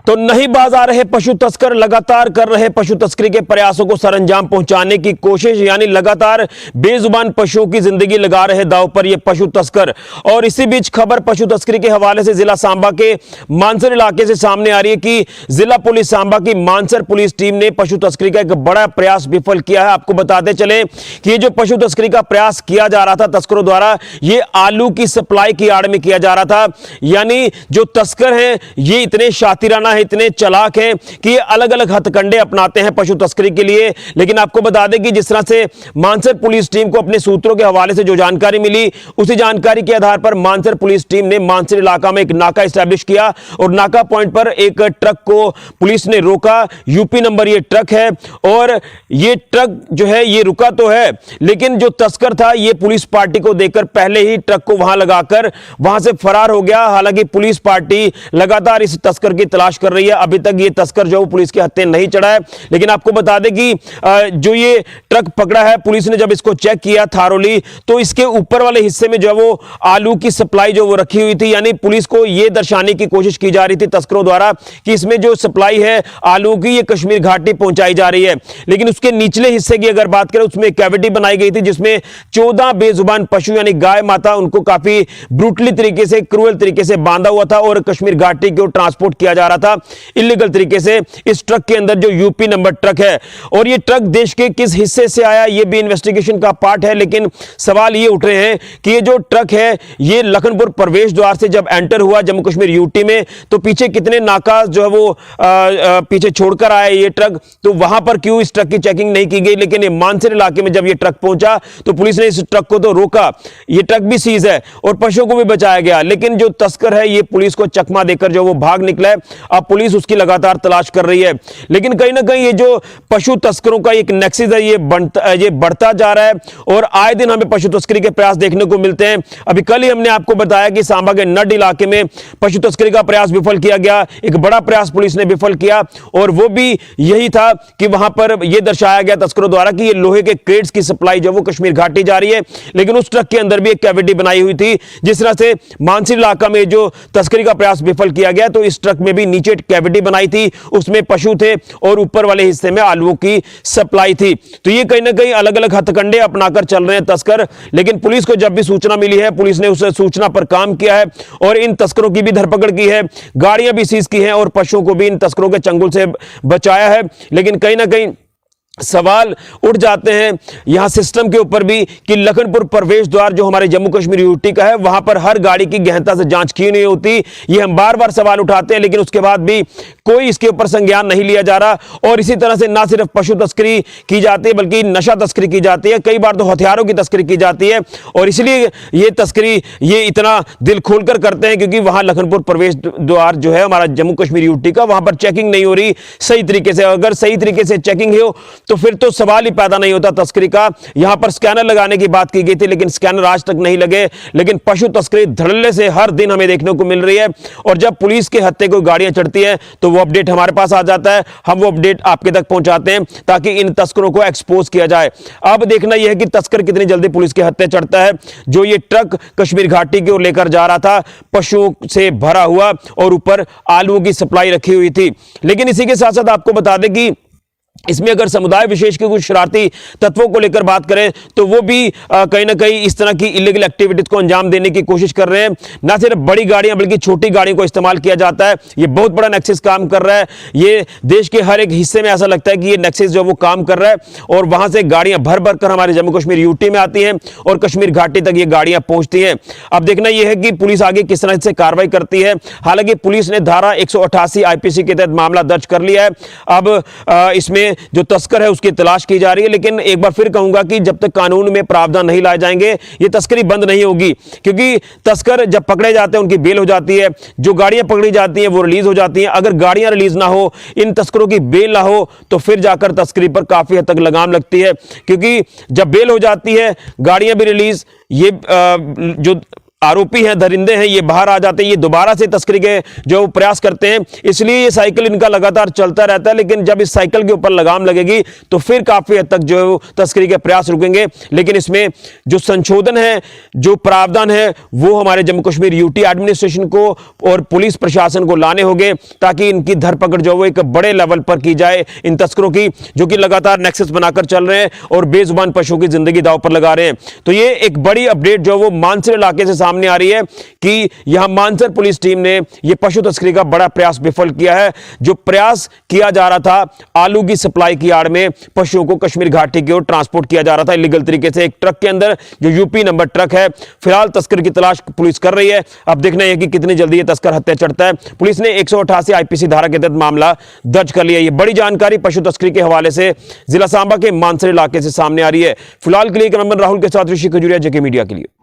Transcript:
तो नहीं बाज आ रहे पशु तस्कर लगातार कर रहे पशु तस्करी के प्रयासों को सरंजाम पहुंचाने की कोशिश, यानी लगातार बेजुबान पशुओं की जिंदगी लगा रहे दांव पर ये पशु तस्कर। और इसी बीच खबर पशु तस्करी के हवाले से जिला सांबा के मानसर इलाके से सामने आ रही है कि जिला पुलिस सांबा की मानसर पुलिस टीम ने पशु तस्करी का एक बड़ा प्रयास विफल किया है। आपको बताते चले कि ये जो पशु तस्करी का प्रयास किया जा रहा था तस्करों द्वारा, ये आलू की सप्लाई की आड़ में किया जा रहा था। यानी जो तस्कर हैं ये इतने शातिराना है, इतने चालाक हैं कि ये अलग अलग हथकंडे अपनाते हैं पशु तस्करी के लिए। लेकिन आपको बता दें कि जिस तरह से मानसर पुलिस टीम को अपने सूत्रों के हवाले से जो जानकारी मिली, उसी जानकारी के आधार पर मानसर पुलिस टीम ने मानसर इलाका में एक नाका एस्टैब्लिश किया और नाका पॉइंट पर एक ट्रक को पुलिस ने रोका। यूपी नंबर ये ट्रक है और ये ट्रक जो है ये रुका तो है, लेकिन जो तस्कर था ये पुलिस पार्टी को देखकर पहले ही ट्रक को वहां लगाकर वहां से फरार हो गया। हालांकि पुलिस पार्टी लगातार इस तस्कर की तलाश कर रही है। अभी तक ये तस्कर जो पुलिस के हत्थे नहीं चढ़ा है। लेकिन आपको बता दें कि जो ये ट्रक पकड़ा है, पुलिस ने जब इसको चेक किया थारोली, तो इसके ऊपर वाले हिस्से में जो वो आलू की सप्लाई जो वो रखी हुई थी, यानी पुलिस को ये दर्शाने की कोशिश की जा रही थी तस्करों द्वारा कि इसमें जो सप्लाई है आलू की ये कश्मीर घाटी पहुंचाई जा रही है। लेकिन उसके निचले हिस्से की अगर बात करें, उसमें कैविटी बनाई गई थी जिसमें 14 बेजुबान पशु यानी गाय माता, उनको काफी ब्रूटली तरीके से, क्रूअल तरीके से बांधा हुआ था और कश्मीर घाटी की ओर ट्रांसपोर्ट किया जा रहा था इलीगल तरीके से इस ट्रक के अंदर, जो यूपी नंबर ट्रक है। और ये ट्रक देश के किस हिस्से से आया ये भी इन्वेस्टिगेशन का पार्ट है। लेकिन सवाल ये उठ रहे हैं कि ये जो ट्रक है ये लखनपुर प्रवेश द्वार से जब एंटर हुआ जम्मू कश्मीर यूटी में, तो पीछे कितने नाका जो है वो पीछे छोड़कर आया ये ट्रक, तो वहां पर क्यों इस ट्रक की चेकिंग नहीं की गई। लेकिन ये मानसर इलाके में जब ये ट्रक पहुंचा तो पुलिस ने इस ट्रक को तो रोका, ये ट्रक भी सीज है और पशुओं को भी बचाया गया। लेकिन जो तस्कर है ये पुलिस को चकमा देकर जो वो भाग निकला है। अब पुलिस उसकी लगातार तलाश कर रही है। लेकिन कहीं ना कहीं ये जो पशु तस्करों का एक नेक्सस है ये बढ़ता जा रहा है और आए दिन हमें पशु तस्करी के प्रयास देखने को मिलते हैं। अभी कल ही हमने आपको बताया कि सांबा के नड इलाके में पशु तस्करी का प्रयास विफल किया गया। एक बड़ा प्रयास पुलिस ने विफल किया और वो भी यही था कि वहां पर यह दर्शाया गया तस्करों द्वारा कि ये लोहे के क्रेट्स की सप्लाई जो वो कश्मीर घाटी जा रही है। लेकिन उस ट्रक के अंदर भी एक कैविटी बनाई हुई थी। जिस तरह से मानसर इलाका में जो तस्करी का प्रयास विफल किया गया, तो इस ट्रक में भी नीचे कैविटी बनाई थी, उसमें पशु थे और ऊपर वाले हिस्से में आलूओं की सप्लाई थी। तो ये कहीं ना कहीं अलग अलग हथकंडे अपनाकर चल रहे हैं तस्कर। लेकिन पुलिस को जब भी सूचना मिली है, पुलिस ने उस सूचना पर काम किया है और इन तस्करों की भी धरपकड़ की है, गाड़ियां भी सीज की हैं और पशुओं को भी इन तस्करों के चंगुल से बचाया है। लेकिन कहीं ना कहीं सवाल उठ जाते हैं यहां सिस्टम के ऊपर भी कि लखनपुर प्रवेश द्वार जो हमारे जम्मू कश्मीर यूटी का है, वहां पर हर गाड़ी की गहनता से जांच की नहीं होती। ये हम बार बार सवाल उठाते हैं, लेकिन उसके बाद भी कोई इसके ऊपर संज्ञान नहीं लिया जा रहा। और इसी तरह से ना सिर्फ पशु तस्करी की जाती है बल्कि नशा तस्करी की जाती है, कई बार तो हथियारों की तस्करी की जाती है। और इसलिए ये तस्करी ये इतना दिल खोलकर करते हैं क्योंकि वहां लखनपुर प्रवेश द्वार जो है हमारा जम्मू कश्मीर यूटी का, वहां पर चेकिंग नहीं हो रही सही तरीके से। अगर सही तरीके से चेकिंग हो तो फिर तो सवाल ही पैदा नहीं होता तस्करी का। यहां पर स्कैनर लगाने की बात की गई थी, लेकिन स्कैनर आज तक नहीं लगे। लेकिन पशु तस्करी धड़ल्ले से हर दिन हमें देखने को मिल रही है और जब पुलिस के हत्थे कोई गाड़ियां चढ़ती हैं तो वो अपडेट हमारे पास आ जाता है, हम वो अपडेट आपके तक पहुंचाते हैं ताकि इन तस्करों को एक्सपोज किया जाए। अब देखना यह है कि तस्कर कितनी जल्दी पुलिस के हत्थे चढ़ता है। जो ये ट्रक कश्मीर घाटी की ओर लेकर जा रहा था पशुओं से भरा हुआ और ऊपर आलूओं की सप्लाई रखी हुई थी। लेकिन इसी के साथ साथ आपको बता दें कि इसमें अगर समुदाय विशेष के कुछ शरारती तत्वों को लेकर बात करें तो वो भी कहीं ना कहीं इस तरह की इलीगल एक्टिविटीज को अंजाम देने की कोशिश कर रहे हैं। ना सिर्फ बड़ी गाड़ियां बल्कि छोटी गाड़ियों को इस्तेमाल किया जाता है। ये बहुत बड़ा नेक्सस काम कर रहा है। ये देश के हर एक हिस्से में ऐसा लगता है कि ये नेक्सस जो वो काम कर रहा है और वहां से गाड़ियां भर भर कर हमारे जम्मू कश्मीर यूटी में आती हैं और कश्मीर घाटी तक ये गाड़ियां पहुंचती हैं। अब देखना यह है कि पुलिस आगे किस तरह से कार्रवाई करती है। हालांकि पुलिस ने धारा 188 IPC के तहत मामला दर्ज कर लिया है। अब इसमें जो तस्कर है उसकी तलाश की जा रही है। लेकिन एक बार फिर कहूंगा कि जब तक कानून में प्रावधान नहीं लाए जाएंगे ये तस्करी बंद नहीं होगी, क्योंकि तस्कर जब पकड़े जाते हैं उनकी बेल हो जाती है, जो गाड़ियां पकड़ी जाती हैं वो रिलीज हो जाती हैं। अगर गाड़ियां रिलीज ना हो, इन तस्करों की बेल ना हो, तो फिर जाकर तस्करी पर काफी हद तक लगाम लगती है। क्योंकि जब बेल हो जाती है, गाड़ियां भी रिलीज, ये जो आरोपी हैं, दरिंदे हैं, ये बाहर आ जाते हैं, ये दोबारा से तस्करी के जो प्रयास करते हैं, इसलिए ये साइकिल इनका लगातार चलता रहता है। लेकिन जब इस साइकिल के ऊपर लगाम लगेगी तो फिर काफी हद तक जो तस्करी के प्रयास रुकेंगे। लेकिन इसमें जो संशोधन है, जो प्रावधान है, वो हमारे जम्मू कश्मीर यूटी एडमिनिस्ट्रेशन को और पुलिस प्रशासन को लाने होंगे, ताकि इनकी धरपकड़ जो वो एक बड़े लेवल पर की जाए इन तस्करों की, जो कि लगातार नेक्सस बनाकर चल रहे हैं और बेजुबान पशुओं की जिंदगी दांव पर लगा रहे हैं। तो ये एक बड़ी अपडेट जो वो मानसर इलाके से सामने आ रही है कि यहां मानसर पुलिस टीम ने यह पशु तस्करी का बड़ा प्रयास विफल किया है। जो प्रयास किया जा रहा था आलू की सप्लाई की आड़ में पशुओं को कश्मीर घाटी की ओर ट्रांसपोर्ट किया जा रहा था इलीगल तरीके से, एक ट्रक के अंदर, जो यूपी नंबर ट्रक है। फिलहाल तस्कर की तलाश पुलिस कर रही है। अब देखना है कि कितनी जल्दी यह तस्कर हत्या चढ़ता है। पुलिस ने 188 आईपीसी धारा के तहत मामला दर्ज कर लिया। यह बड़ी जानकारी पशु तस्करी के हवाले से जिला सांबा के मानसर इलाके से सामने आ रही है। फिलहाल के लिए कैमरामैन राहुल के साथ ऋषि खजूरिया, जेके मीडिया के लिए।